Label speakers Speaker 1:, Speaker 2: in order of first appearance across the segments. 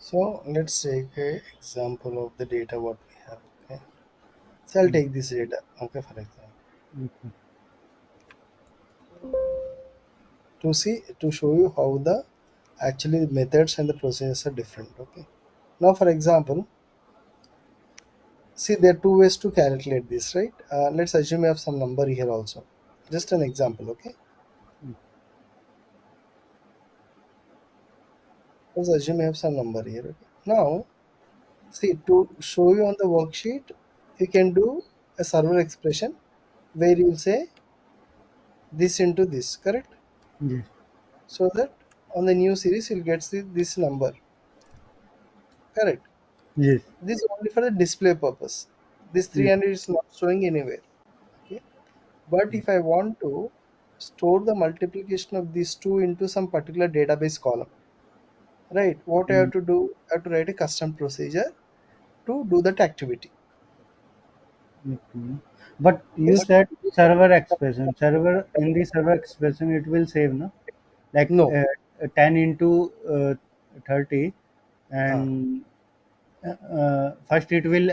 Speaker 1: So let's take a example of the data what we have. Okay. So I'll
Speaker 2: Mm.
Speaker 1: take this data. Okay, for example,
Speaker 2: Okay.
Speaker 1: to show you how the actually methods and the processes are different. Okay. Now, for example, see there are two ways to calculate this, right? Let's assume you have some number here also. Just an example. Okay.
Speaker 2: Mm.
Speaker 1: Let's assume you have some number here. Okay. Now, see to show you on the worksheet, you can do a server expression where you say this into this, correct?
Speaker 2: Yes.
Speaker 1: So that on the new series you'll get this number, correct?
Speaker 2: Yes.
Speaker 1: This is only for the display purpose. This
Speaker 2: Yes.
Speaker 1: 300 is not showing anywhere. Okay, but if I want to store the multiplication of these two into some particular database column, right, what I have
Speaker 2: Mm.
Speaker 1: to do, I have to write a custom procedure to do that activity.
Speaker 2: Okay. But you
Speaker 1: This
Speaker 2: said server expression. Server in the server expression it will save, no? Like
Speaker 1: no,
Speaker 2: 10 into 30,
Speaker 1: uh,
Speaker 2: and first it will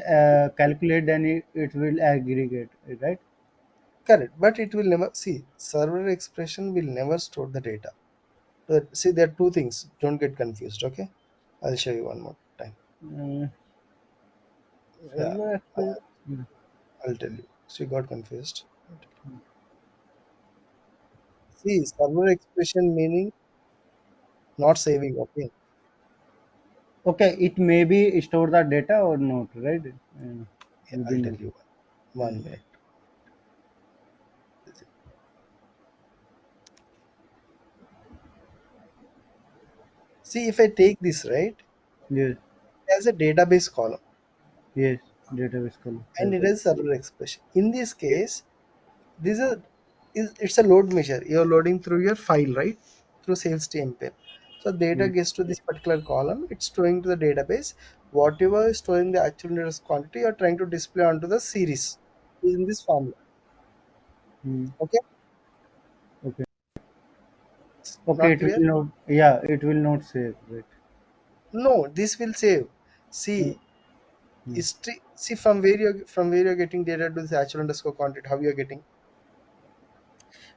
Speaker 2: calculate, then it will aggregate, right?
Speaker 1: correct, but it will never see server expression will never store the data. See, there are two things. Don't get confused. Okay, I'll show you one more time.
Speaker 2: Uh,
Speaker 1: Yeah,
Speaker 2: server expression.
Speaker 1: I'll tell you. So you got confused. See, server expression meaning not saving. Okay,
Speaker 2: Okay, it may be store the data or not, right? Uh,
Speaker 1: yeah, I'll
Speaker 2: Within
Speaker 1: tell
Speaker 2: it.
Speaker 1: you one minute. See, if I take this right
Speaker 2: Yes,
Speaker 1: as a database column
Speaker 2: yes, database column.
Speaker 1: and
Speaker 2: Right.
Speaker 1: it is server expression. In this case, this is it's a load measure. You're loading through your file, right? Through sales TMPL. So data
Speaker 2: Yes,
Speaker 1: gets to this particular column. It's storing to the database. Whatever is storing the actual data quantity, you're trying to display onto the series in this formula.
Speaker 2: mm,
Speaker 1: Okay,
Speaker 2: okay. Okay,
Speaker 1: not
Speaker 2: it will
Speaker 1: clear?
Speaker 2: not. Yeah, it will not save. Right.
Speaker 1: No, this will save.
Speaker 2: Mm,
Speaker 1: See,
Speaker 2: mm,
Speaker 1: history. See from where you're getting data to the actual underscore content. How you're getting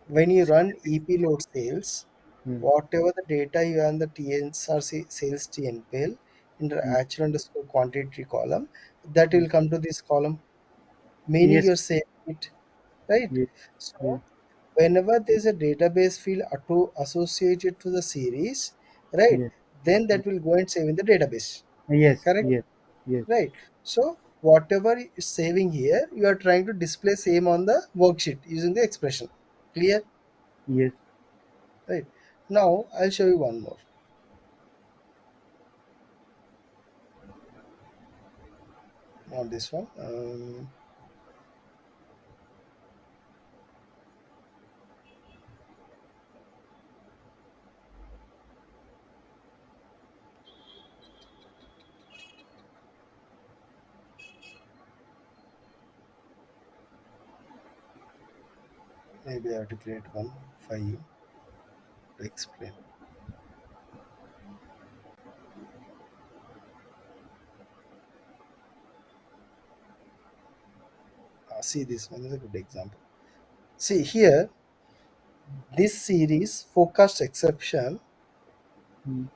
Speaker 1: when you run EP load sales,
Speaker 2: mm,
Speaker 1: whatever the data you have in the TNSRC sales TNPL in the
Speaker 2: mm.
Speaker 1: actual underscore quantity column, that
Speaker 2: Mm.
Speaker 1: will come to this column, meaning
Speaker 2: Yes,
Speaker 1: you're saving it, right?
Speaker 2: yes, yes,
Speaker 1: So whenever there's a database field associated to the series, right,
Speaker 2: yes,
Speaker 1: then that will go and save in the database,
Speaker 2: yes,
Speaker 1: correct?
Speaker 2: yes, yes,
Speaker 1: Right. So whatever is saving here, you are trying to display same on the worksheet using the expression. Clear?
Speaker 2: yes.
Speaker 1: Right. Now I'll show you one more. Not this one. Maybe I have to create one for you to explain. See, this one is a good example. See here, this series forecast exception.
Speaker 2: Mm.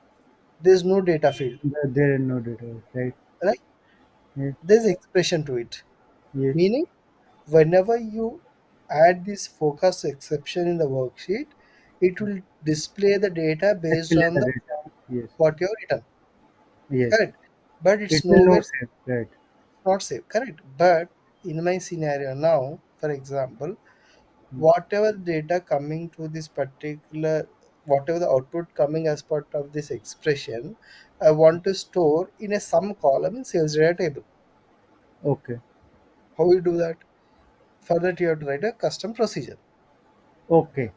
Speaker 1: There's no data field,
Speaker 2: There is no data, right?
Speaker 1: right?
Speaker 2: Yes,
Speaker 1: There's expression to it,
Speaker 2: yes.
Speaker 1: meaning whenever you add this forecast exception in the worksheet, it will display the data based
Speaker 2: Display
Speaker 1: on
Speaker 2: the
Speaker 1: the
Speaker 2: data. Yes,
Speaker 1: what you have written,
Speaker 2: yes.
Speaker 1: correct? But
Speaker 2: It
Speaker 1: it's
Speaker 2: will
Speaker 1: nowhere
Speaker 2: not save, right?
Speaker 1: not safe, correct? But in my scenario now, for example,
Speaker 2: Mm.
Speaker 1: whatever data coming to this particular, whatever the output coming as part of this expression, I want to store in a sum column in sales data table.
Speaker 2: Okay,
Speaker 1: How you do that? For that you have to write a custom procedure.
Speaker 2: okay,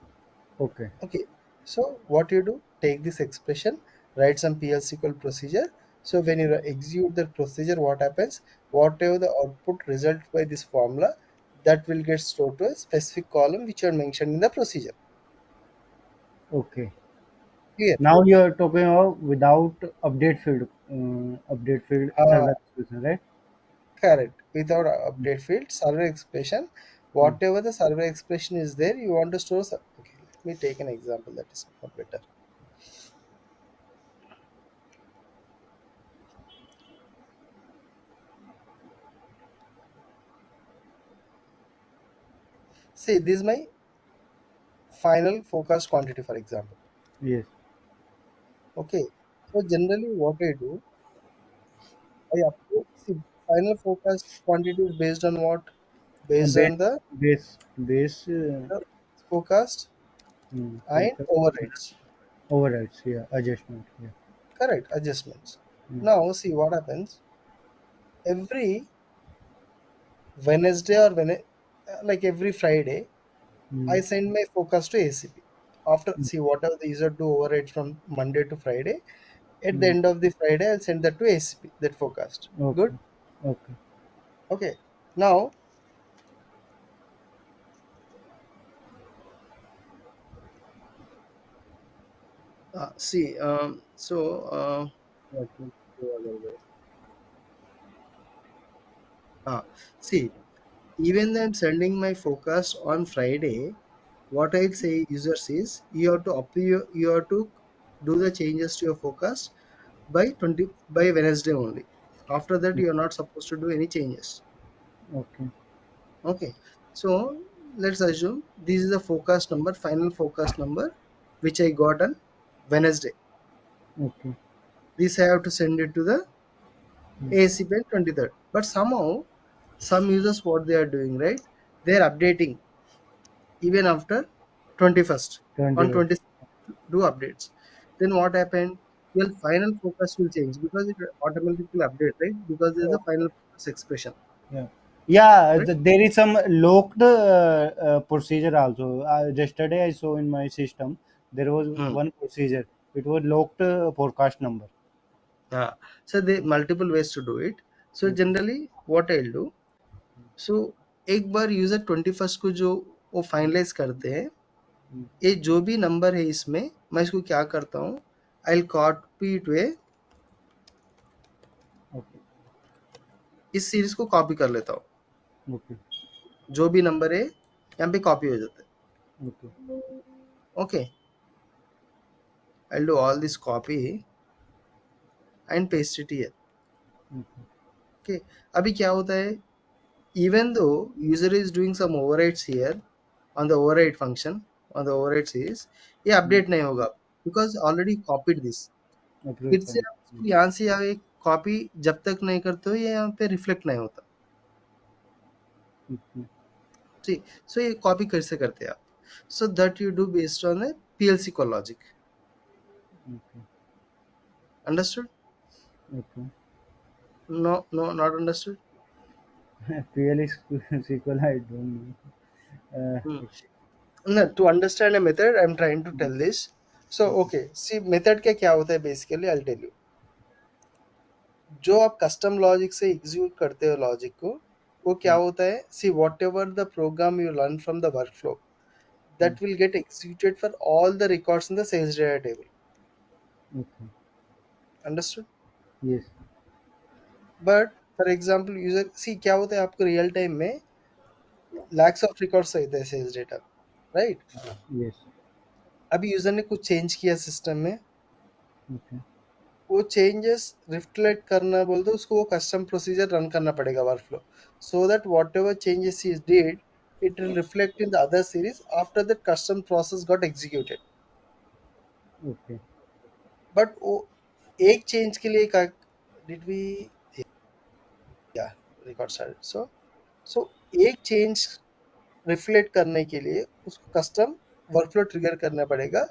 Speaker 2: okay,
Speaker 1: Okay, so what you do, take this expression, write some PL/SQL procedure. So when you execute the procedure, what happens, whatever the output result by this formula, that will get stored to a specific column which are mentioned in the procedure.
Speaker 2: okay.
Speaker 1: Clear?
Speaker 2: Now you are talking about without update field
Speaker 1: Uh,
Speaker 2: server execution, right?
Speaker 1: Correct. Without a update field, server expression,
Speaker 2: Mm.
Speaker 1: whatever the server expression is there, you want to store. Okay, let me take an example that is more better. See, this is my final forecast quantity, for example.
Speaker 2: Yes.
Speaker 1: Okay. So generally, what I do, I upload. See, final forecast quantity is based on what? Based
Speaker 2: Base,
Speaker 1: on the
Speaker 2: base
Speaker 1: the forecast and
Speaker 2: forecast
Speaker 1: overrides.
Speaker 2: overrides. Yeah, adjustment. Yeah.
Speaker 1: Correct adjustments.
Speaker 2: Mm.
Speaker 1: Now, see what happens. Every Wednesday or like every Friday, I
Speaker 2: Mm.
Speaker 1: send my forecast to ACP. After
Speaker 2: Mm.
Speaker 1: see whatever the user do override from Monday to Friday, at the
Speaker 2: Mm.
Speaker 1: end of the Friday, I'll send that to ACP, that forecast. Good.
Speaker 2: Okay. Okay.
Speaker 1: Okay. Now, see, what will do otherwise? Uh, See, even though I'm sending my forecast on Friday, what I'll say users is you have to do the changes to your forecast by Wednesday only. After that, you are not supposed to do any changes.
Speaker 2: Okay.
Speaker 1: Okay. So let's assume this is the forecast number, final forecast number, which I got on Wednesday.
Speaker 2: Okay.
Speaker 1: This I have to send it to the
Speaker 2: Mm.
Speaker 1: ACP on 23rd. But somehow, some users what they are doing, right? They are updating even after 21st.
Speaker 2: 20
Speaker 1: On
Speaker 2: days.
Speaker 1: 20 do updates. Then what happened? Your final focus will change because it automatically update, right? Because there is a final focus expression,
Speaker 2: Yeah. Yeah,
Speaker 1: right?
Speaker 2: there is some locked procedure also. Yesterday I saw in my system there was
Speaker 1: Hmm.
Speaker 2: one procedure. It was locked forecast number.
Speaker 1: Yeah. So there multiple ways to do it. So
Speaker 2: Okay.
Speaker 1: generally what I'll do. So एक बार user 21st को जो वो finalise करते हैं,
Speaker 2: Mm.
Speaker 1: ये जो भी number है इसमें मैं इसको क्या करता हूँ, आई कॉपी इट वे,
Speaker 2: Okay.
Speaker 1: इस सीरीज को कॉपी कर लेता हूँ,
Speaker 2: Okay.
Speaker 1: जो भी नंबर है यहाँ पे कॉपी हो जाता
Speaker 2: Okay.
Speaker 1: है. Okay, I do all this copy and paste it here.
Speaker 2: Okay.
Speaker 1: Okay, अभी क्या होता है, even though user is doing some overrides here on the override function, on the override series, ये
Speaker 2: Mm.
Speaker 1: अपडेट नहीं होगा because already copied this.
Speaker 2: Approved
Speaker 1: फिर
Speaker 2: for
Speaker 1: से आप इसको यहाँ से यहाँ एक कॉपी जब तक नहीं करते हो ये यहाँ पे रिफ्लेक्ट नहीं होता.
Speaker 2: okay.
Speaker 1: ठीक, सो ये कॉपी कैसे करते हैं आप, so that you do based on a PLC call logic.
Speaker 2: Okay.
Speaker 1: Understood?
Speaker 2: Okay.
Speaker 1: No no, not understood.
Speaker 2: PL is SQL. I don't know.
Speaker 1: No, to understand a method I'm trying to tell this. So okay, see method का क्या होता है basically I'll tell you. जो आप custom logic से execute करते हो logic को, वो क्या
Speaker 2: Mm.
Speaker 1: होता है, see whatever the program you learn from the workflow,
Speaker 2: Mm.
Speaker 1: that will get executed for all the records in the sales data table.
Speaker 2: Okay.
Speaker 1: Understood?
Speaker 2: Yes.
Speaker 1: But for example user see क्या होता है, आपको real time में lakhs of records होते हैं sales data, right?
Speaker 2: Yes.
Speaker 1: अभी user ने कुछ चेंज किया सिस्टम में,
Speaker 2: Okay.
Speaker 1: वो चेंजेस रिफ्लेक्ट करना बोल दो उसको, वो कस्टम प्रोसीजर रन करना पड़ेगा workflow, so that what ever changes is did it will reflect in the other series after that custom process got executed.
Speaker 2: Okay.
Speaker 1: But वो एक चेंज के लिए का did we, yeah, record started. So एक change reflect करने के लिए उसको कस्टम वर्कफ्लो ट्रिगर करना पड़ेगा,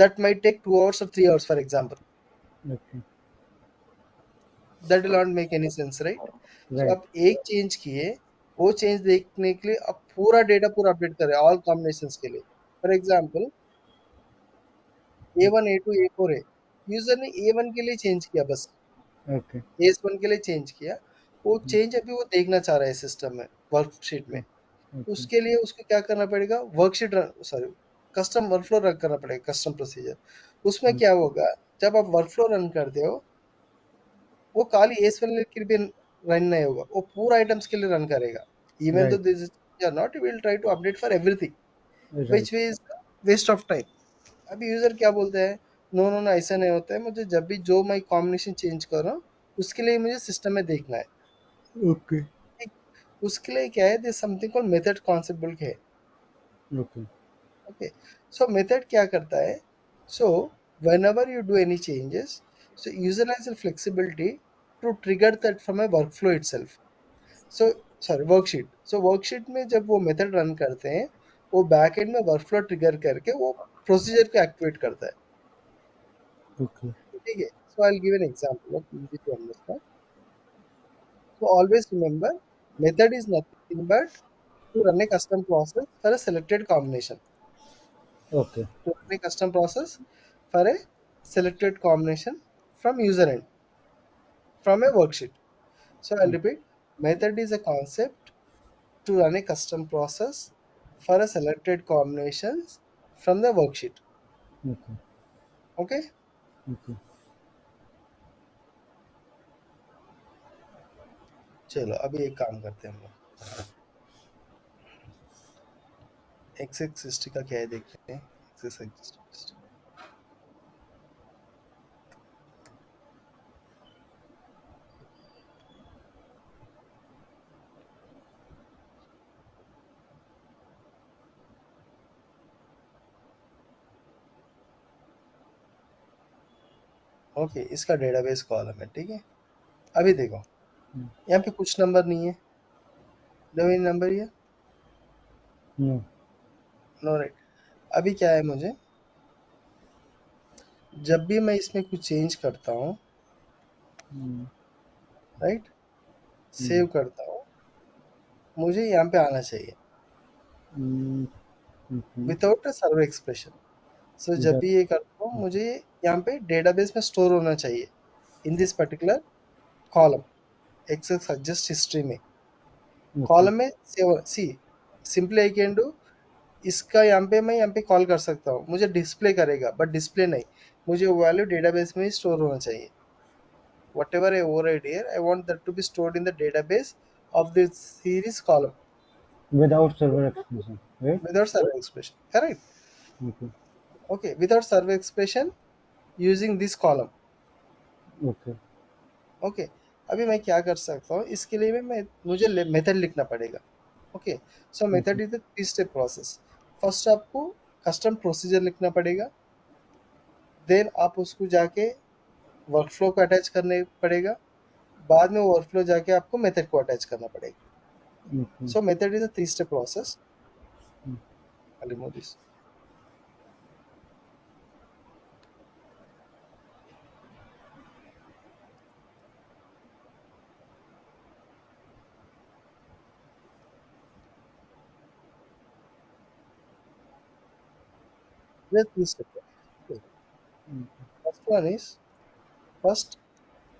Speaker 1: that might take 2 hours or 3 hours for example.
Speaker 2: Okay.
Speaker 1: That will not make any sense, right? So
Speaker 2: Right.
Speaker 1: आप एक चेंज किए, वो चेंज देखने के लिए आप पूरा डेटा पूरा अपडेट करें ऑल कॉम्बिनेशंस के लिए. For example A1 A2 A4 है, यूजर ने A1 के लिए चेंज किया बस,
Speaker 2: Okay.
Speaker 1: A1 के लिए चेंज किया, वो
Speaker 2: Mm.
Speaker 1: चेंज अभी वो देखना चाह रहा है सिस्टम में वर्कशीट में.
Speaker 2: Okay.
Speaker 1: उसके लिए उसको क्या करना पड़ेगा, worksheet sorry custom workflow run करना पड़ेगा, कस्टम प्रोसीजर। उसमें क्या होगा, जब आप वर्कफ्लो रन करते हो, वो खाली एस वाले के लिए रन नहीं होगा, वो पूरा आइटम्स के लिए रन करेगा। इवन तो
Speaker 2: Right.
Speaker 1: This are not, will try to update for everything,
Speaker 2: Right.
Speaker 1: Which is waste of time. अभी यूजर क्या बोलते हैं, नो नो नो ऐसा नहीं होता है, मुझे जब भी जो मैं कॉम्बिनेशन चेंज कर रहा हूँ उसके लिए मुझे सिस्टम में देखना है।
Speaker 2: Okay.
Speaker 1: ठीक? उसके लिए क्या है, this something called method concept बोल के है।
Speaker 2: Okay.
Speaker 1: ओके, सो मेथड क्या करता है, सो whenever you do any changes, so user has a flexibility to trigger that from a workflow itself. So sorry, worksheet, so worksheet में जब वो मेथड रन करते हैं, वो बैक एंड में वर्कफ्लो ट्रिगर करके वो प्रोसीजर को एक्टिवेट करता है।
Speaker 2: Okay.
Speaker 1: ठीक है, so I will give an example of easy to understand. So always remember, method is nothing but to run a custom process for a selected combination,
Speaker 2: Okay.
Speaker 1: to run a custom process for a selected combination from user end, from a worksheet. So I'll repeat, method is a concept to run a custom process for a selected combinations from the worksheet.
Speaker 2: Okay.
Speaker 1: Okay,
Speaker 2: Okay.
Speaker 1: चलो अभी एक काम करते हैं हम लोग, x x history का क्या है देखते हैं। एक्स एक्स हिस्ट्री, ओके, इसका डेटाबेस कॉलम है। ठीक है, अभी देखो, यहाँ पे कुछ नंबर नहीं है, डो एनी नंबर ये,
Speaker 2: No.
Speaker 1: No right. अभी क्या है, मुझे जब भी मैं इसमें कुछ चेंज करता हूँ,
Speaker 2: Mm.
Speaker 1: Right,
Speaker 2: Mm.
Speaker 1: सेव करता हूँ, मुझे यहाँ पे आना चाहिए
Speaker 2: Mm. Mhm.
Speaker 1: Without a server expression. So जब
Speaker 2: That.
Speaker 1: भी ये करता हूँ, मुझे यहाँ पे डेटाबेस में स्टोर होना चाहिए in this particular column, access suggest history में,
Speaker 2: Okay.
Speaker 1: कॉलम में save. See simply I can do, इसका यहाँ पे कॉल कर सकता हूँ, मुझे डिस्प्ले करेगा बट डिस्प्ले नहीं, मुझे वो वैल्यू डेटाबेस में ही स्टोर होना चाहिए। whatever I override here, I want that to be stored in the database of this series column
Speaker 2: Without server expression. Right.
Speaker 1: without server expression. Correct?
Speaker 2: Okay.
Speaker 1: Okay, without server expression using this column.
Speaker 2: Okay.
Speaker 1: Okay, अभी मैं क्या कर सकता हूँ, इसके लिए मैं मुझे मेथड लिखना पड़ेगा। Okay, so method
Speaker 2: Okay.
Speaker 1: Is a three step process. First आपको कस्टम प्रोसीजर लिखना पड़ेगा, देन आप उसको जाके वर्कफ्लो को अटैच करने पड़ेगा, बाद में वर्कफ्लो जाके आपको मेथड को अटैच करना पड़ेगा।
Speaker 2: Okay.
Speaker 1: So method is a three step process. I remove this, three step process. First one is, first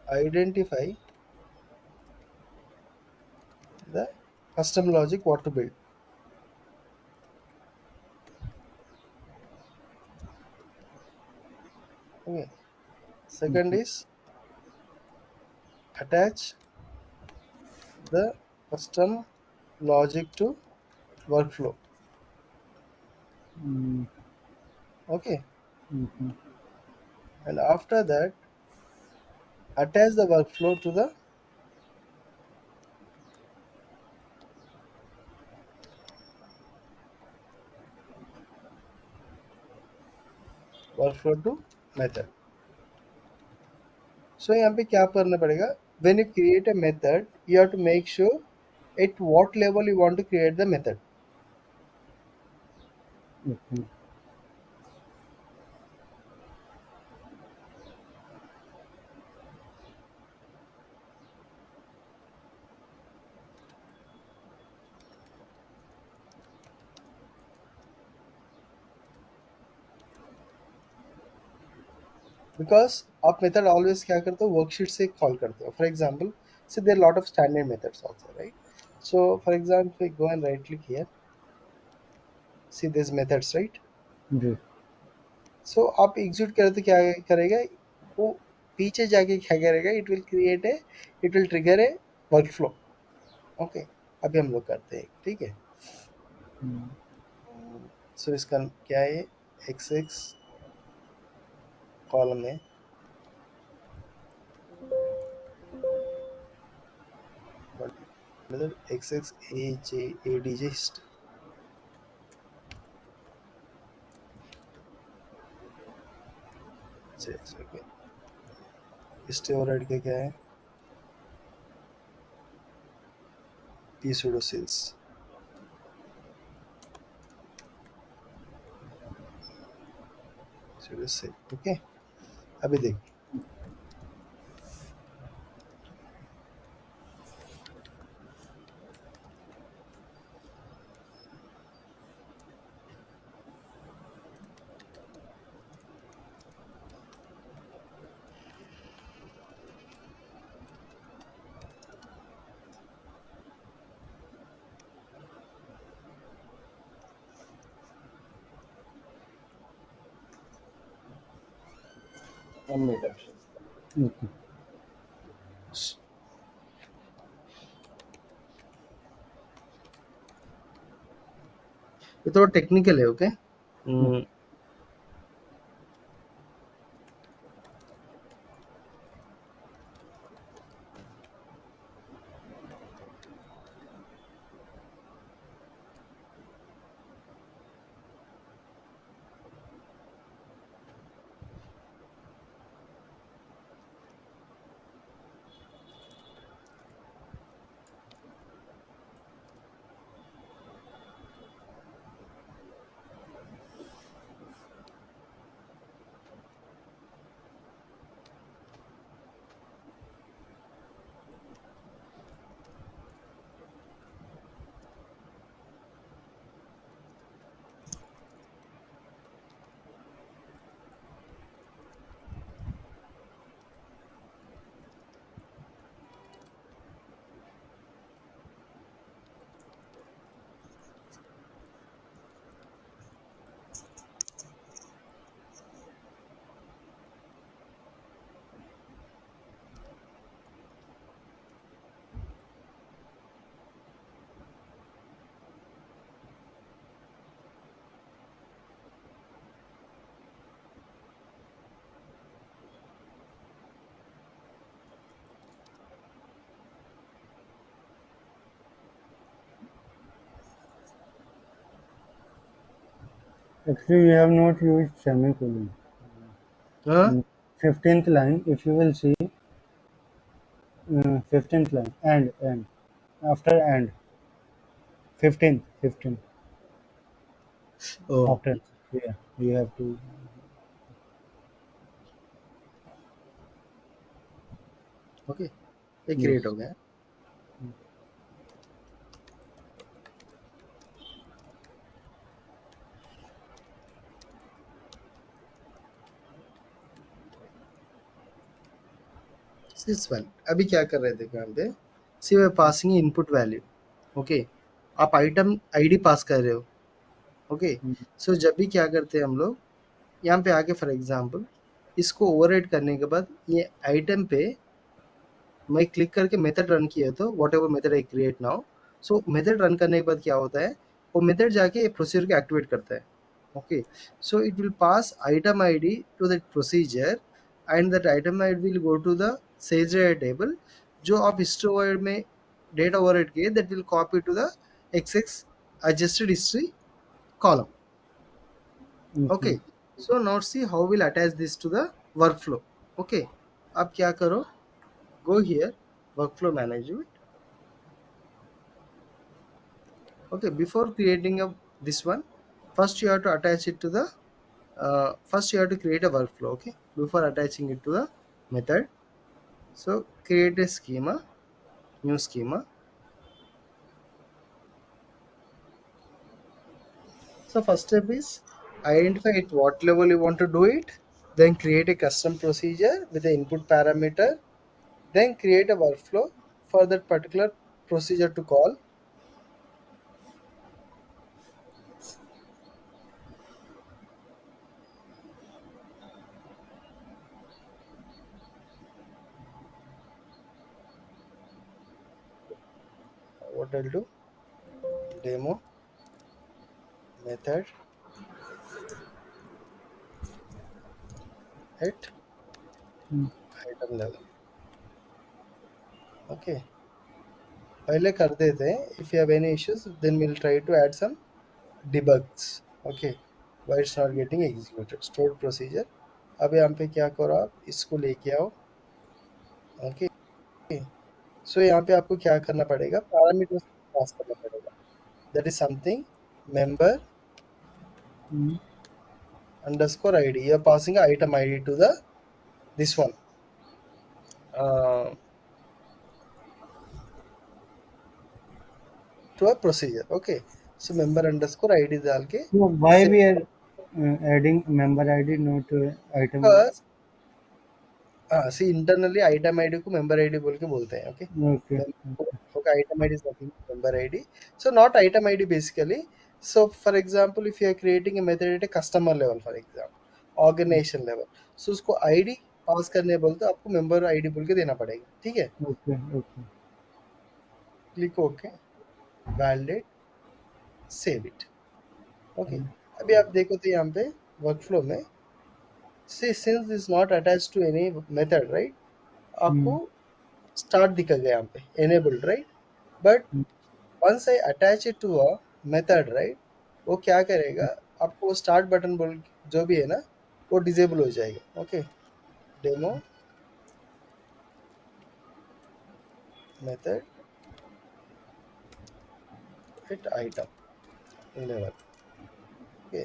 Speaker 1: identify the custom logic what to build. Okay. Second
Speaker 2: Okay.
Speaker 1: is attach the custom logic to workflow.
Speaker 2: Mm.
Speaker 1: Okay.
Speaker 2: Mhm.
Speaker 1: And after that, attach the workflow to the workflow to method. So यहाँ पे क्या करना पड़ेगा, when you create a method, you have to make sure at what level you want to create the method.
Speaker 2: Okay.
Speaker 1: Because आप method always क्या करते हो, worksheet से कॉल करते हो। For example, see there are a lot of standard methods also, right? So for example, if we go and right click here, see these methods, right?
Speaker 2: जी।
Speaker 1: सो आप execute करें तो क्या करेगा वो, पीछे जाके क्या करेगा, it will trigger A workflow. Okay, अभी हम लोग करते हैं, ठीक है।
Speaker 2: हम्म,
Speaker 1: सो इसका क्या है, एक्स एक्स कॉलम है, मतलब X X A J A D J okay. History overhead का क्या है, P pseudo sales pseudo sale, okay. अभी देख, वन मिनट।
Speaker 2: ओके।
Speaker 1: ये थोड़ा टेक्निकल है, okay.
Speaker 2: Okay. Actually, we have not used semicolon.
Speaker 1: हाँ।
Speaker 2: In 15th line, if you will see, 15th line, and, after and, 15th,
Speaker 1: oh,
Speaker 2: after, yeah, you have to,
Speaker 1: okay, ये create हो
Speaker 2: yes.
Speaker 1: गया। Six one, अभी क्या कर रहे थे यहाँ पे, see we passing input value, okay. आप आइटम आईडी पास कर रहे हो, ओके।
Speaker 2: Mm,
Speaker 1: सो जब भी क्या करते हैं हम लोग, यहाँ पे आके फॉर एग्जांपल इसको ओवरराइड करने के बाद ये आइटम पे मैं क्लिक करके मेथड रन किया तो what ever method I create now, so method run करने के बाद क्या होता है, वो मेथड जाके प्रोसीजर को एक्टिवेट करता है, okay. So it will pass item ID to that procedure, and that item ID will go to the sage table, जो आप हिस्ट्री ओवरहेड में डेटा ओवरहेड किए, that will copy to the X adjusted history column,
Speaker 2: okay.
Speaker 1: okay। So now see how we'll attach this to the workflow, okay। अब क्या करो, go here, workflow management, okay। Before creating a this one, first you have to attach it to the first you have to create a workflow, okay, before attaching it to the method. So create a schema, new schema. So first step is identify at what level you want to do it, then create a custom procedure with the input parameter, then create a workflow for that particular procedure to call. I'll do demo method at
Speaker 2: mm,
Speaker 1: item level. Okay, पहले कर देते हैं. If you have any issues, then we'll try to add some debugs. Okay, why it's not getting executed? Stored procedure. अब यहाँ पे क्या करो, आप इसको लेके आओ. ओके, सो यहाँ पे आपको क्या करना पड़ेगा, पैरामीटर्स पास करना पड़ेगा. That is something member
Speaker 2: mm.
Speaker 1: underscore id. You're passing item id to the this one, uh, to a procedure. Okay, so member underscore id डाल के
Speaker 2: So why
Speaker 1: save.
Speaker 2: we are adding member ID, not item ID?
Speaker 1: Because हाँ, सी internally item ID को member ID बोल के बोलते हैं. Okay,
Speaker 2: Okay.
Speaker 1: okay, item id is nothing but member id. So not item id basically. So for example, if you are creating a method at a customer level, for example organization level, so उसको id पास करने बोलते आपको member ID बोल के देना पड़ेगा. ठीक है,
Speaker 2: Okay. Okay.
Speaker 1: Click okay, validate, save it. Okay,
Speaker 2: Mm,
Speaker 1: अभी आप देखो तो यहाँ पे वर्कफ्लो में से since is not attach to any method, right, आपको
Speaker 2: mm,
Speaker 1: स्टार्ट दिखेगा यहाँ पे enabled, राइट. But
Speaker 2: mm,
Speaker 1: once I attach it to a method, right, वो क्या करेगा, आपको स्टार्ट बटन बोल जो भी है ना, वो डिजेबल हो जाएगा. Okay, demo method at item level. Okay,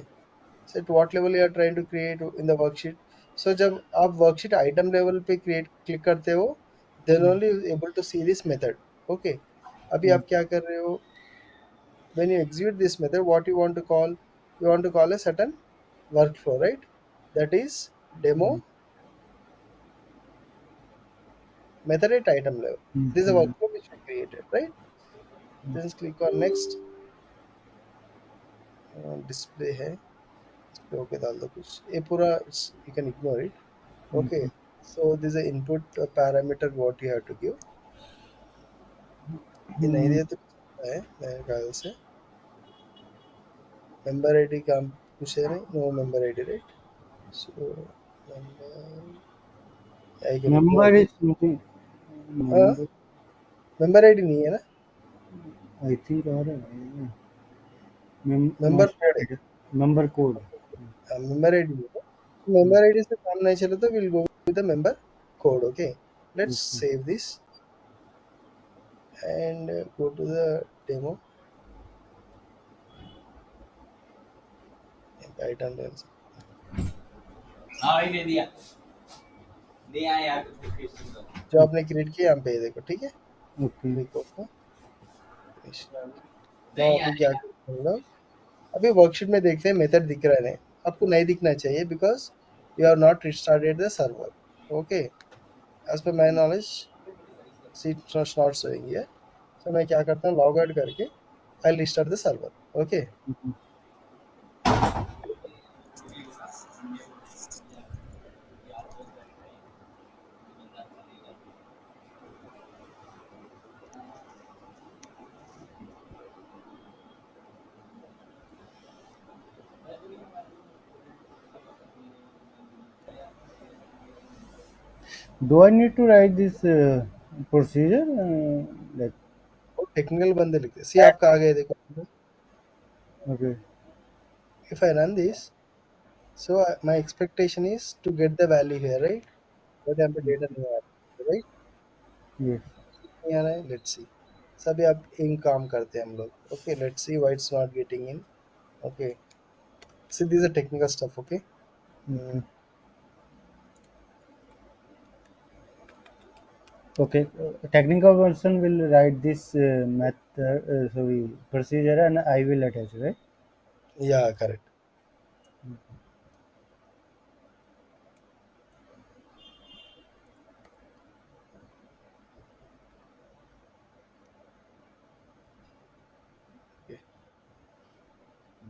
Speaker 1: so at what level you are trying to create in the worksheet. So जब आप वर्कशीट आइटम लेवल पे क्रिएट क्लिक करते हो, then
Speaker 2: mm,
Speaker 1: only you able to see this method. Okay, अभी
Speaker 2: mm,
Speaker 1: आप क्या कर रहे हो, when you execute this method, what you want to call, you want to call a certain workflow, right, that is demo
Speaker 2: mm,
Speaker 1: method at item level.
Speaker 2: mm,
Speaker 1: This is a
Speaker 2: mm,
Speaker 1: workflow which we created, right. Then click on next. Display है, display okay डाल दो कुछ, ये पूरा you can ignore it. Okay,
Speaker 2: mm,
Speaker 1: so this is a input parameter what you have to give. ये नहीं
Speaker 2: mm.
Speaker 1: दिया तो कुछ है मेरे ख्याल से. मेंबर आईडी का कुछ है नहीं, no member ID, right. So member, I can ignore
Speaker 2: Number
Speaker 1: this.
Speaker 2: is something.
Speaker 1: हाँ,
Speaker 2: Number,
Speaker 1: मेंबर आईडी नहीं है ना,
Speaker 2: I think, or
Speaker 1: member
Speaker 2: master
Speaker 1: code है.
Speaker 2: ID, member code.
Speaker 1: Member ID नहीं है.
Speaker 2: Mm,
Speaker 1: मेंबर आईडी से काम नहीं चले तो will go with the member code. Okay, let's
Speaker 2: okay.
Speaker 1: Save this and go to the demo item levels.
Speaker 3: हाँ वही दे दिया दे आया यार कुछ क्वेश्चन तो
Speaker 1: जो आपने क्रिएट किया यहाँ पे ये देखो. ठीक है,
Speaker 2: Okay.
Speaker 1: Click okay. नाउ
Speaker 3: नहीं
Speaker 1: अभी
Speaker 3: आया
Speaker 1: क्या करेंगे हम लोग, अभी वर्कशीट में देखते हैं मेथड दिख रहा है नहीं, आपको नहीं दिखना चाहिए because you have not restarted the server. Okay, as per my knowledge see not showing here. So मैं क्या करता हूँ, लॉग आउट करके I restart the server. Okay,
Speaker 2: Mhm. Do I need to write this procedure? Like,
Speaker 1: वो technical बंदे लिखते सी आपका आ गया देखो.
Speaker 2: okay.
Speaker 1: If I run this, so my expectation is to get the value here, right. But यहाँ पे data नहीं आ रहा, राइट,
Speaker 2: Yes.
Speaker 1: नहीं आ रहा है. लेट्स सी, सभी आप इन काम करते हैं हम लोग. Okay, let's see why it's not getting in. Okay, see this is technical stuff. Okay,
Speaker 2: Okay. Okay. Technical person will write this method, sorry, procedure, and I will attach, right?
Speaker 1: या correct.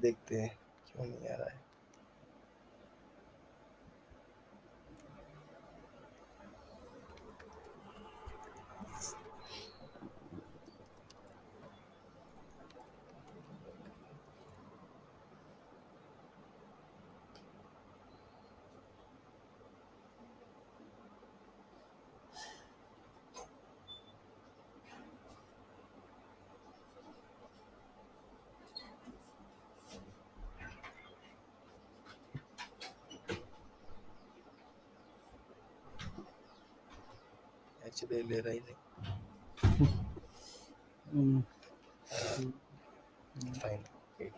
Speaker 1: देखते हैं क्यों नहीं आ रहा है. इसलिए ले रहा ही नहीं। Fine, 8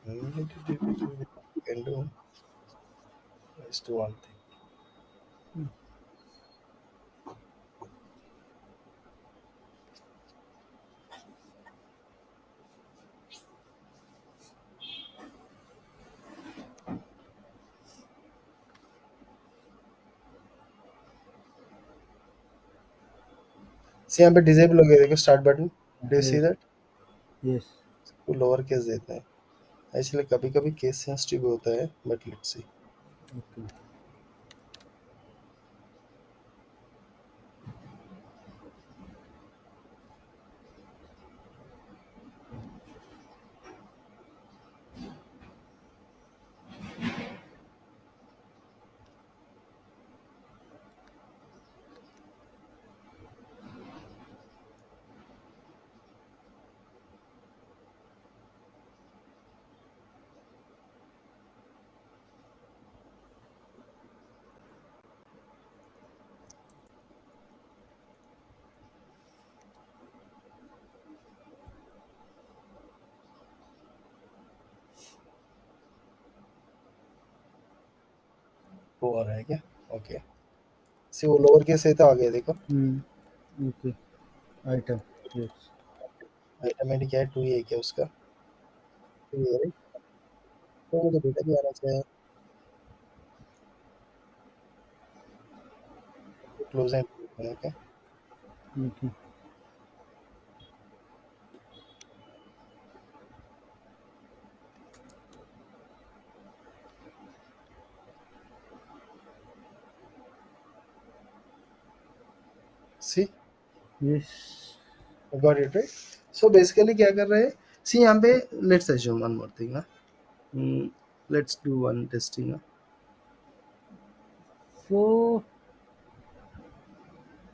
Speaker 1: minute can do is to one thing. See यहाँ पे डिसेबल हो गया, देखो start button, do you see that?
Speaker 2: Yes.
Speaker 1: वो लोअर केस देते हैं, इसलिए कभी कभी केस सेंसिटिव होता है, बट लेट्स सी।
Speaker 2: Okay.
Speaker 1: वो आ रहा है क्या? ओके, सी वो लोअर केस है तो आ गया, देखो
Speaker 2: Okay. Item. Yes.
Speaker 1: ऑटोमेटिक क्या है, 2 है क्या उसका, 2 है राइट, तो मुझे डेटा भी आना चाहिए, close and okay.
Speaker 2: Okay.
Speaker 1: See
Speaker 2: Yes.
Speaker 1: Got it right. So basically क्या कर रहे हैं, सी यहाँ पे let's assume one more thing ना, लेट्स डू वन टेस्टिंग ना,
Speaker 2: So,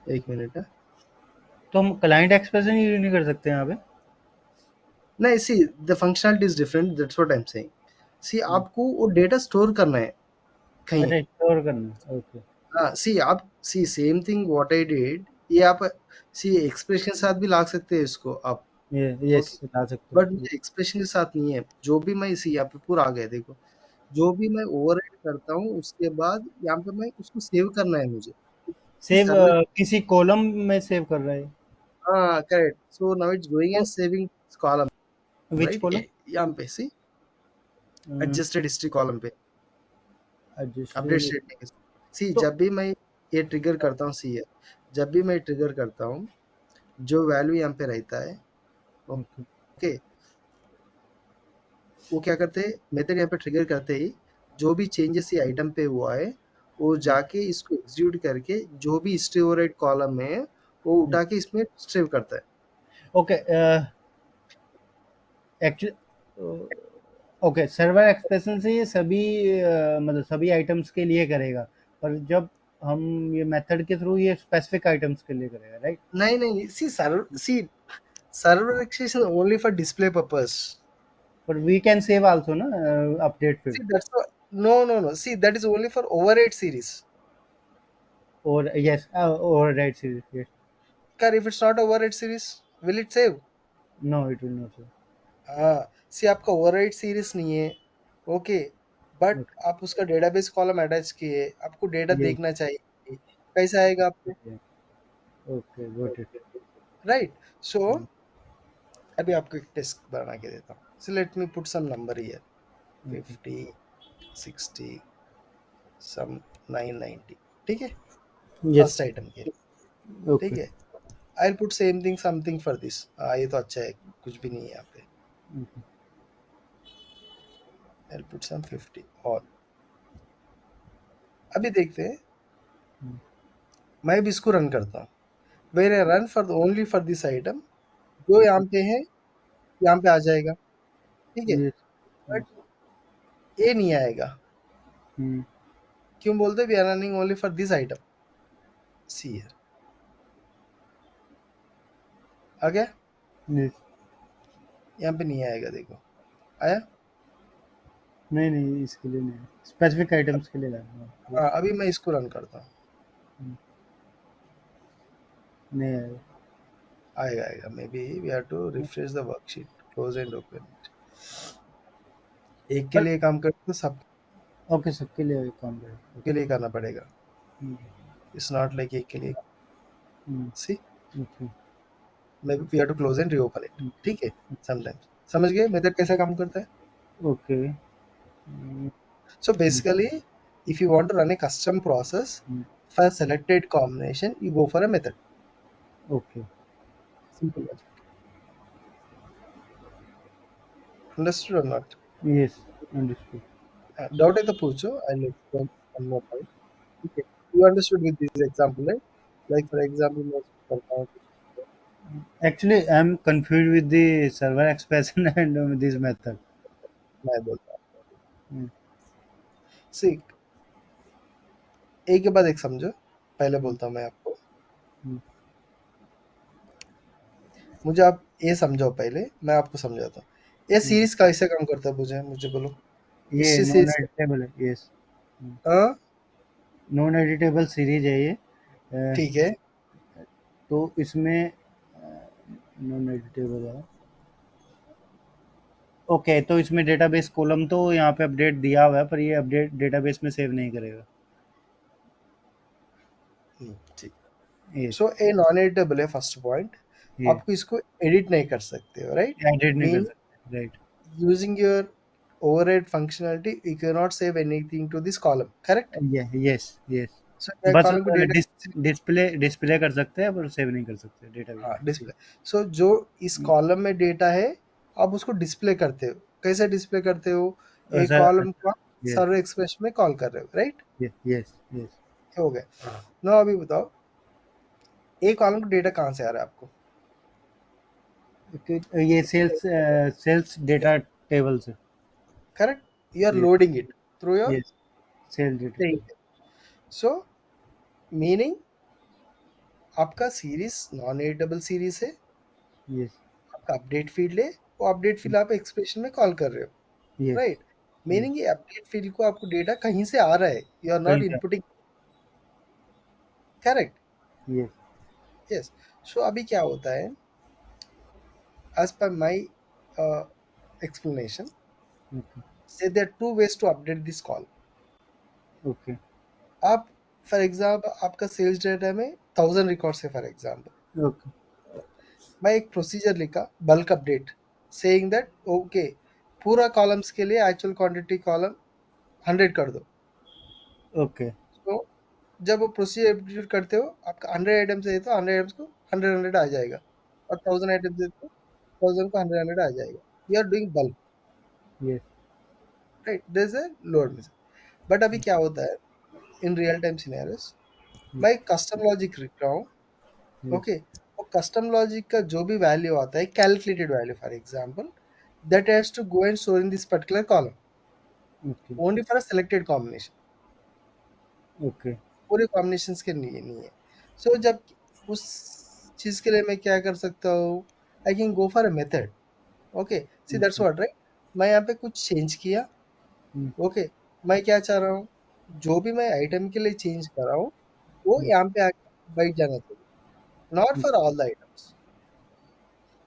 Speaker 1: 1 मिनट है।
Speaker 2: तो हम क्लाइंट एक्सप्रेशन यूज नहीं कर सकते यहाँ पे?
Speaker 1: नहीं, see the functionality is different, that's what I am saying. See आपको वो डेटा स्टोर करना है कहीं।
Speaker 2: अच्छा, स्टोर करना। ओके।
Speaker 1: हाँ, सी आप see same thing what I did, ये आप सी एक्सप्रेशन के साथ भी ला सकते हैं इसको आप।
Speaker 2: ये
Speaker 1: ओके,
Speaker 2: यस ला सकते
Speaker 1: बट
Speaker 2: हो।
Speaker 1: मुझे एक्सप्रेशन के साथ नहीं है, जो भी मैं इसी यहाँ पे पूरा आ गया देखो, जो भी मैं ओवरराइड करता हूँ उसके बाद यहाँ पे मैं उसको सेव करना है मुझे।
Speaker 2: सेव
Speaker 1: सर्वर,
Speaker 2: किसी कॉलम में सेव कर रहा है?
Speaker 1: हाँ correct, so now it's going and
Speaker 2: तो
Speaker 1: सेविंग कॉलम,
Speaker 2: विच
Speaker 1: राइट,
Speaker 2: कॉलम?
Speaker 1: यहाँ पे सी एडजस्टेड हिस्ट्री कॉलम पे अपडेट
Speaker 2: एडजस्टेड।
Speaker 1: स्टेटमेंट। सी
Speaker 2: तो
Speaker 1: जब भी मैं ये ट्रिगर करता हूँ, सी है, जब भी मैं ट्रिगर करता हूँ जो वैल्यू यहाँ पे रहता है,
Speaker 2: ओके।
Speaker 1: ओके, वो क्या करते हैं, मेथड यहाँ पे ट्रिगर करते ही जो भी चेंजेस ये आइटम पे हुआ है वो जाके इसको एग्जीक्यूट करके जो भी हिस्ट्री ओवरराइड कॉलम है वो उठा के इसमें सेव करता है।
Speaker 2: Okay. Actually okay, server expression से ये सभी मतलब सभी आइटम्स के लिए करेगा, पर जब हम ये मेथड के थ्रू ये स्पेसिफिक आइटम्स के लिए करेगा, राइट?
Speaker 1: नहीं नहीं, server accession only for display purpose.
Speaker 2: पर वी कैन सेव आल्सो ना update field.
Speaker 1: See, that's what, no. See, that is only for override series.
Speaker 2: और यस, और write series, yes.
Speaker 1: Car, if it's not override series, will it save?
Speaker 2: No, it will not save.
Speaker 1: हाँ, see आपका override series नहीं है, okay, but
Speaker 2: okay.
Speaker 1: आप उसका database column attach किए, आपको डेटा
Speaker 2: यस।
Speaker 1: देखना चाहिए, कैसे आएगा आपको,
Speaker 2: okay, got it.
Speaker 1: Right? So अभी आपको एक टेस्ट बना के देता हूँ, so let me put some number here,
Speaker 2: okay.
Speaker 1: 50, 60, some 990, ठीक है,
Speaker 2: यस।
Speaker 1: फर्स्ट आइटम के, ठीक
Speaker 2: ओके।
Speaker 1: है। I will put same thing something for this, ये तो अच्छा है, कुछ भी नहीं है यहाँ पे, आई विल पुट सम 50 और अभी देखते हैं, मैं भी इसको रन करता हूँ, where I run for only for this item, जो यहाँ पे है यहाँ पे आ जाएगा, ठीक है,
Speaker 2: यस।
Speaker 1: बट ये नहीं आएगा, क्यों बोलते we are running only for this item, see here, आ गया,
Speaker 2: यस।
Speaker 1: यहाँ पे नहीं आएगा, देखो आया।
Speaker 2: नहीं नहीं, इसके लिए नहीं, स्पेसिफिक आइटम्स के लिए लाना है।
Speaker 1: हाँ, अभी मैं इसको रन करता हूँ,
Speaker 2: नहीं आएगा।
Speaker 1: आएगा आएगा, maybe we have to refresh the worksheet, close and open. एक के
Speaker 2: पर
Speaker 1: लिए काम करते तो सबके
Speaker 2: ओके, सबके लिए काम करेगा।
Speaker 1: लिए करना पड़ेगा।
Speaker 2: हम्म,
Speaker 1: इट्स नॉट लाइक एक के लिए।
Speaker 2: Hmm,
Speaker 1: see,
Speaker 2: okay.
Speaker 1: Maybe we have to close and reopen it. ठीक है, समटाइम्स समझ गए मेथड कैसे काम करता है?
Speaker 2: Okay. Hmm,
Speaker 1: So basically, if you want to run a custom process
Speaker 2: hmm,
Speaker 1: for a selected combination, you go for a method.
Speaker 2: Okay.
Speaker 1: Simple logic. Understood or not?
Speaker 2: Yes, understood.
Speaker 1: Doubt है तो पूछो. I'll explain one more time. Okay. You understood with this example, right? Like for example, मैं इसको करता हूँ.
Speaker 2: Actually I am confuse with the server expression and this method.
Speaker 1: मैं बोलता हूँ. See, एक के बाद एक समझो. पहले बोलता हूँ मैं आपको. मुझे आप ये समझाओ पहले. मैं आपको समझाता हूँ. ये सीरीज कैसे काम करता है? मुझे मुझे बोलो.
Speaker 2: ये
Speaker 1: हिस्ट्री
Speaker 2: नॉन
Speaker 1: सीरीज.
Speaker 2: एडिटेबल है, यस।
Speaker 1: हाँ,
Speaker 2: नॉन एडिटेबल सीरीज है ये।
Speaker 1: ठीक है.
Speaker 2: तो इसमें नॉन एडिटेबल है। ओके, तो इसमें डेटाबेस कॉलम तो यहाँ पे अपडेट दिया हुआ है, पर ये अपडेट डेटाबेस में सेव नहीं करेगा।
Speaker 1: ठीक.
Speaker 2: Yes,
Speaker 1: so a non editable है फर्स्ट पॉइंट.
Speaker 2: ये
Speaker 1: आपको इसको एडिट नहीं कर सकते हो, राइट?
Speaker 2: एडिट नहीं कर
Speaker 1: मीन
Speaker 2: सकते, right.
Speaker 1: Using your override functionality you cannot save anything to this column, correct?
Speaker 2: ये यस, यस।
Speaker 1: So that
Speaker 2: बस
Speaker 1: column को data
Speaker 2: डिस्प्ले डिस्प्ले कर सकते हैं, पर सेव नहीं कर सकते डेटाबेस
Speaker 1: हाँ,
Speaker 2: में।
Speaker 1: डिस्प्ले. सो जो इस कॉलम में डेटा है, आप उसको डिस्प्ले करते हो. कैसे डिस्प्ले करते हो? एक
Speaker 2: ऐसा,
Speaker 1: कॉलम को
Speaker 2: यस,
Speaker 1: सर्वर एक्सप्रेस में कॉल कर रहे हो, राइट?
Speaker 2: Yes, yes, yes.
Speaker 1: हो गया. ना अभी बताओ, एक कॉलम को डेटा कहाँ से आ रहा है आपको?
Speaker 2: ये सेल्स सेल्स डेटा टेबल से।
Speaker 1: Correct. You are
Speaker 2: yes,
Speaker 1: loading it through your
Speaker 2: yes, sales data
Speaker 1: thing.
Speaker 2: Table.
Speaker 1: So meaning आपका सीरीज नॉन एडिटेबल सीरीज है.
Speaker 2: यस,
Speaker 1: आपका अपडेट फील्ड है. वो अपडेट फील्ड आप एक्सप्रेशन में कॉल कर रहे हो,
Speaker 2: यस,
Speaker 1: राइट?
Speaker 2: यस।
Speaker 1: मीनिंग ये अपडेट फील्ड को आपको डेटा कहीं से आ रहा है. यू आर नॉट
Speaker 2: कहीं का,
Speaker 1: inputting. Correct.
Speaker 2: Yes.
Speaker 1: Yes. So अभी क्या होता है, as per my explanation,
Speaker 2: okay,
Speaker 1: say there are two ways to update this call.
Speaker 2: Okay,
Speaker 1: आप फॉर एग्जाम्पल आपका सेल्स डेटा में 1000 रिकॉर्ड्स है फॉर एग्जाम्पल.
Speaker 2: ओके,
Speaker 1: मैं एक प्रोसीजर लिखा, bulk update, saying that okay पूरा कॉलम्स के लिए एक्चुअल क्वांटिटी कॉलम 100 कर दो.
Speaker 2: ओके,
Speaker 1: तो जब वो प्रोसीजर एग्जीक्यूट करते हो, आपका 100 आइटम्स है तो 100 आइटम्स को 100 आ जाएगा. और 1000 आइटम्स है तो 1000 को 100 आ जाएगा. You are doing bulk,
Speaker 2: yes,
Speaker 1: right? There is a load miss. But अभी क्या होता है इन रियल टाइम सिनेरियोस, मैं एक कस्टम लॉजिक लिख रहा हूँ.
Speaker 2: Yes,
Speaker 1: okay. वो कस्टम लॉजिक का जो भी वैल्यू आता है, calculated value for example, that has to go and store in this particular column
Speaker 2: okay,
Speaker 1: only for a selected combination.
Speaker 2: Okay,
Speaker 1: पूरे कॉम्बिनेशंस के लिए नहीं है. सो जब उस चीज के लिए मैं क्या कर सकता हूँ, I can go for a method. Okay. See that's
Speaker 2: okay,
Speaker 1: what, right? मैं यहाँ पे कुछ चेंज किया. ओके. मैं क्या चाह रहा हूँ, जो भी मैं आइटम के लिए चेंज कर रहा हूँ, वो यहाँ पे आके बैठ जाना चाहिए. Not for all the items.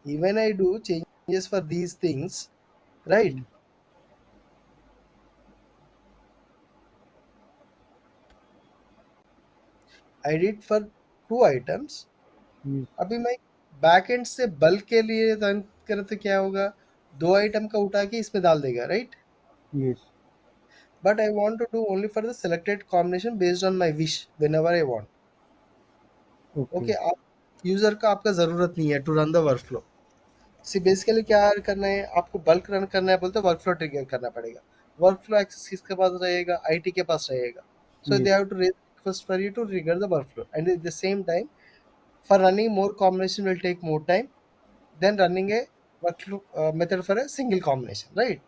Speaker 1: Even I do changes for these things, right? I did for 2 items. अभी मैं बैक एंड से बल्क के लिए रन करे तो क्या होगा, 2 आइटम का उठा के इसमें डाल देगा, right?
Speaker 2: Yes,
Speaker 1: but I want to do only for the selected combination based on my wish whenever I want.
Speaker 2: Okay,
Speaker 1: okay. आप यूजर का आपका जरूरत नहीं है to run the workflow. See basically क्या करना है, आपको बल्क रन करना है बोलते वर्कफ्लो ट्रिगर करना पड़ेगा. वर्कफ्लो एक्सेस किसके पास रहेगा? आईटी के पास रहेगा. So they
Speaker 2: yes,
Speaker 1: have to raise request for you to trigger the workflow, and at the same time for running more combination will take more time than running a workflow method for a single combination, right?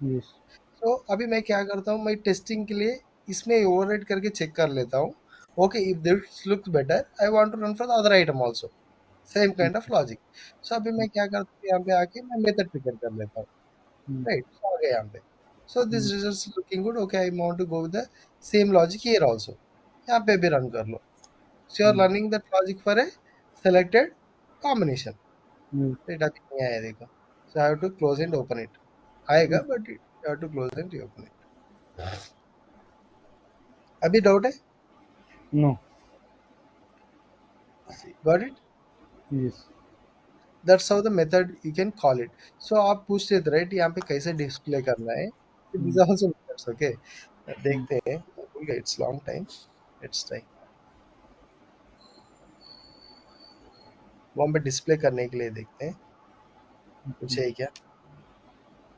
Speaker 2: Yes,
Speaker 1: So अभी मैं क्या करता हूँ, मैं testing के लिए इसमें override करके चेक कर लेता हूँ. Okay, if this looks better I want to run for the other item also. Same kind of logic. So अभी मैं क्या करता हूँ, यहाँ पे आके मैं मेथड ट्रिगर कर लेता हूँ, राइट? आ गया यहाँ पे. So this results looking good. Okay, I want to go with the same logic here also. यहाँ पे भी रन कर लो. So you are running that logic for a selected combination.
Speaker 2: Hmm,
Speaker 1: It अभी नहीं आया देखो. So I have to close and open it. आएगा but you have to close and reopen it. अभी doubt है?
Speaker 2: no,
Speaker 1: Got it?
Speaker 2: yes,
Speaker 1: That's how the method you can call it. So आप पूछ रहे थे right यहाँ पे कैसे display करना है? These are also methods, okay? देखते हैं. भूल गए, it's long time. Let's try. वहाँ पे डिस्प्ले करने के लिए देखते हैं कुछ है क्या.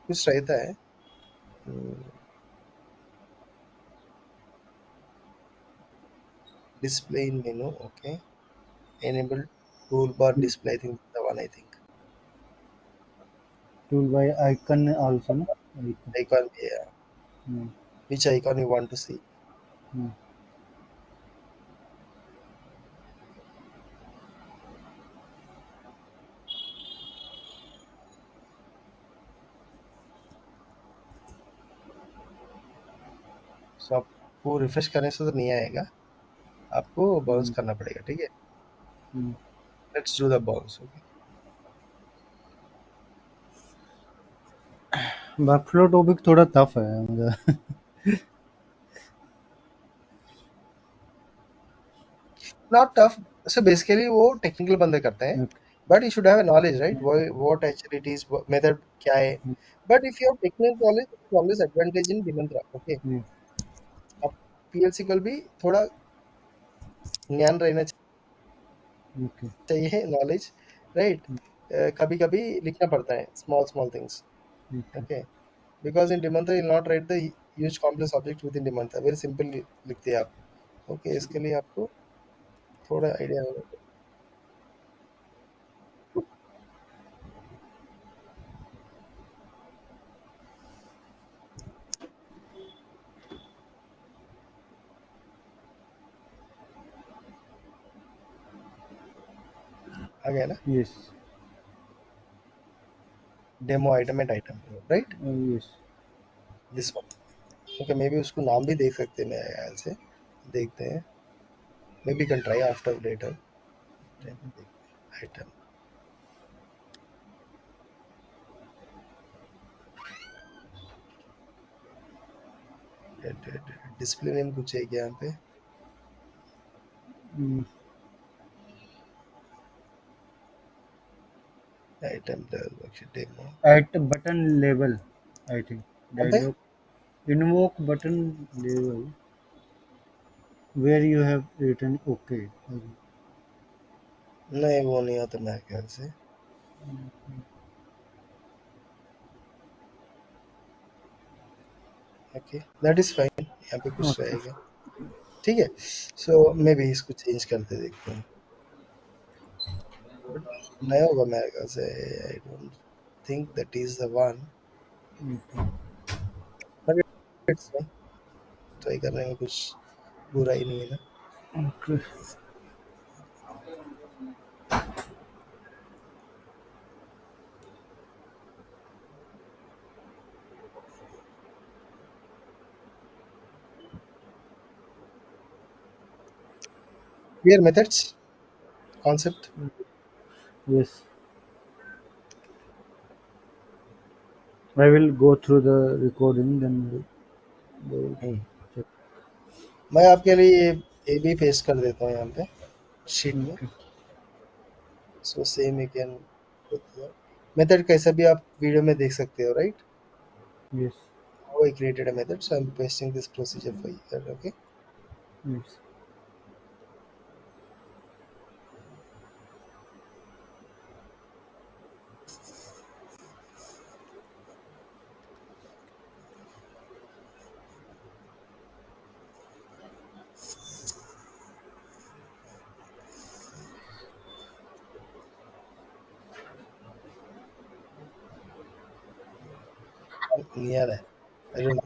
Speaker 1: कुछ रहता है. Display in menu, okay. Enable toolbar display. I think the one I think.
Speaker 2: tool by icon also, no? Icon.
Speaker 1: Icon, yeah.
Speaker 2: Hmm.
Speaker 1: Which icon you want to see?
Speaker 2: Hmm.
Speaker 1: So आपको रिफ्रेश करने से तो नहीं आएगा. आपको bounce करना पड़ेगा, ठीक है.
Speaker 2: Hmm.
Speaker 1: Let's do the bounce. Okay.
Speaker 2: Workflow topic थोड़ा टफ है मतलब.
Speaker 1: Not tough. सो बेसिकली वो टेक्निकल बंदे करते हैं. But you should have knowledge right. What actually it is, method क्या है. But if you have technical knowledge it's always advantage in डिमंत्रा. Okay. आप पीएलसी को भी थोड़ा ज्ञान रहना
Speaker 2: ओके.
Speaker 1: चाहिए, नॉलेज राइट. कभी कभी लिखना पड़ता है small small things. Okay. Because in डिमंत्रा you not write the huge complex object within डिमंत्रा. वेरी सिंपल लिखते हैं आप. ओके. इसके लिए आपको थोड़ा आइडिया होगा. आ गया ना.
Speaker 2: Yes.
Speaker 1: Demo item at item right.
Speaker 2: Yes.
Speaker 1: This one. Okay. Maybe उसको नाम भी दे सकते हैं मेरे ख्याल से. देखते हैं. Maybe can try after later. Item display name कुछ है क्या यहाँ पे. Item demo
Speaker 2: At button level, I think.
Speaker 1: कहाँ पे.
Speaker 2: Dialog. Invoke button level where you have written OK.
Speaker 1: नहीं वो नहीं आता मेरे ख्याल से. ओके. That is fine. यहाँ पे कुछ
Speaker 2: Okay.
Speaker 1: रहेगा. ठीक है. सो मे बी इसको चेंज करते देखते हैं. नया होगा मेरे ख्याल से. I don't think that is the one.
Speaker 2: Okay.
Speaker 1: But it's fine. Try करने में कुछ बुरा ही नहीं है ना.
Speaker 2: Okay.
Speaker 1: Clear methods concept.
Speaker 2: Yes. I will go through the recording, then we'll check.
Speaker 1: मैं आपके लिए ए भी पेस्ट कर देता हूँ यहाँ पे शीट में.
Speaker 2: Okay.
Speaker 1: So same you can. Method कैसा भी आप वीडियो में देख सकते हो right.
Speaker 2: Yes.
Speaker 1: How I created a method. So I am pasting this procedure for you. Okay.
Speaker 2: Yes.
Speaker 1: Yeah, that. I don't know.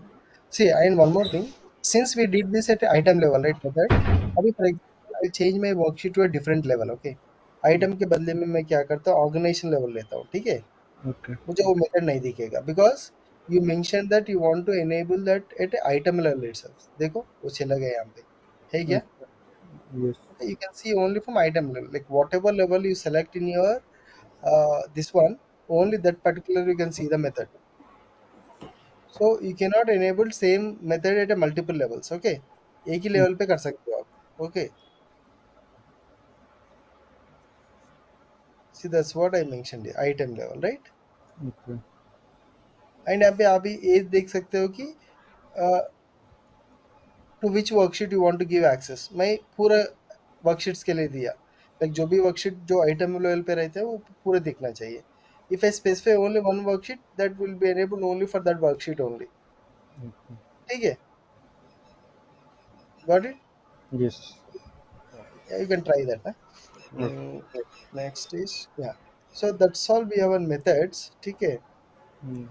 Speaker 1: See, and one more thing. Since we did this at item level, right, method. अभी for example, I change my worksheet to a different level, okay. Item के बदले में मैं क्या करता हूँ, organisation level लेता हूँ. ठीक है.
Speaker 2: Okay.
Speaker 1: मुझे वो मेथड नहीं दिखेगा because you mention that you want to enable that at item level itself. देखो वो चला गया यहाँ पे. है क्या.
Speaker 2: Yes.
Speaker 1: You can see only from item level, like whatever level you select in your this one, only that particular you can see the method. So you cannot enable same method at a multiple levels. Okay, एक ही level पे कर सकते हो आप. Okay, see that's what I mentioned, item level, right?
Speaker 2: Okay.
Speaker 1: And यहाँ पे आप ये देख सकते हो कि to which worksheet you want to give access. मैं पूरा वर्कशीट्स के लिए दिया, लाइक जो भी वर्कशीट जो आइटम लेवल पे रहते हैं वो पूरे दिखना चाहिए. If I specify only one worksheet, that will be enable only for that worksheet only.
Speaker 2: Okay.
Speaker 1: ठीक है, got it.
Speaker 2: Yes.
Speaker 1: Yeah, you can try that, huh?
Speaker 2: Okay.
Speaker 1: Next is, yeah, so that's all we have on methods. ठीक है,
Speaker 2: Hmm.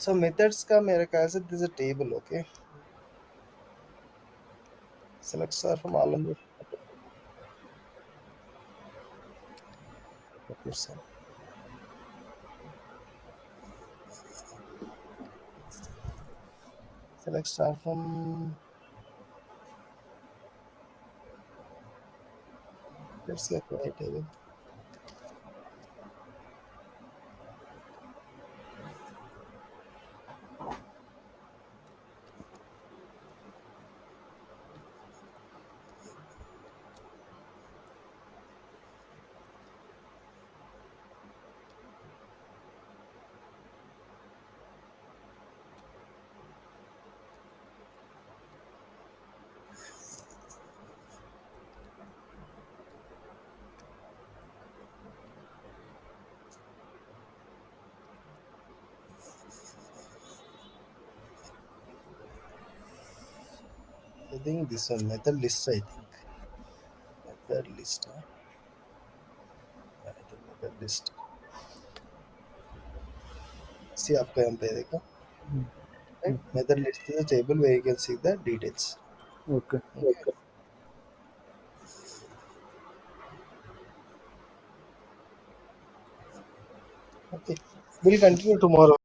Speaker 1: so methods का मेरे ख्याल से this is a table. Okay, select star from all of the. Select star from, let's get my table. I think this one, method list. I think method list. Huh? Yeah, I think method list. See, आपका यहाँ पे देखो, right? Method list is a table where you can see the details.
Speaker 2: Okay.
Speaker 1: Okay, we'll continue tomorrow.